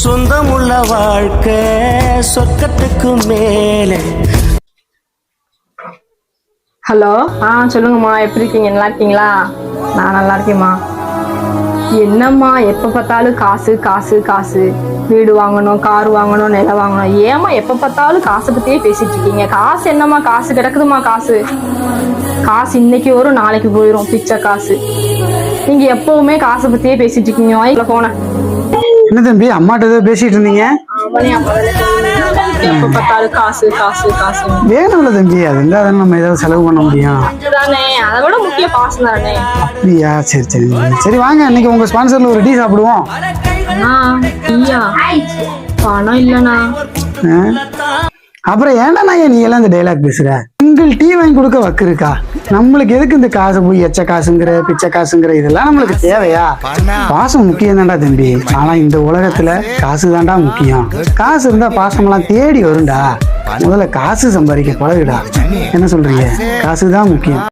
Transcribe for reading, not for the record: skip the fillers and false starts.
சொந்தமுள்ள வாழ்க்கை சொர்க்கத்துக்கு மேலே. ஹலோ, சொல்லுங்கம்மா, எப்படி இருக்கீங்க? நல்லா இருக்கீங்களா? நான் நல்லா இருக்கேம்மா. என்னம்மா எப்போ பார்த்தாலும் காசு காசு காசு, வீடு வாங்கணும், கார் வாங்கணும், நிலம் வாங்கணும், ஏம்மா எப்போ பார்த்தாலும் காசை பற்றியே பேசிட்டு இருக்கீங்க? காசு என்னம்மா, காசு கிடக்குதுமா. காசு காசு இன்னைக்கு வரும், நாளைக்கு போயிடும், பிச்சை காசு. நீங்கள் எப்பவுமே காசை பற்றியே பேசிட்டு இருக்கீங்க. வாங்கிக்கல போன. என்ன தம்பி, அம்மாட்ட ஏதோ பேசிட்டு இருந்தீங்க? எப்ப பார்த்தாலும் காசு காசு காசு வேணும்ல தம்பி, அது இருந்தா தானே நம்ம ஏதாவது செலவு பண்ண முடியும். தானே, அதை விட முக்கிய பாசம் தானே. அப்படியா? சரி சரி சரி, வாங்க இன்னைக்கு உங்க ஸ்பான்சர்ல ஒரு டீ சாப்பிடுவோம். பணம் இல்லண்ணா. அப்புறம் ஏன்டா நான் நீ எல்லாம் இந்த டைலாக் பேசுற? சிங்கிள் டீ வாங்கி கொடுக்க வக்கு இருக்கா? நம்மளுக்கு எதுக்கு இந்த காசு போய் எச்ச காசுங்கிற பிச்சை காசுங்கிற இதெல்லாம் நம்மளுக்கு தேவையா? பாசம் முக்கியம் தான்டா தம்பி. ஆனா இந்த உலகத்துல காசு தான்டா முக்கியம். காசு இருந்தா பாசமெல்லாம் தேடி வரும்டா. முதல்ல காசு சம்பாதிக்க பழகுடா. என்ன சொல்றீங்க? காசு தான் முக்கியம்.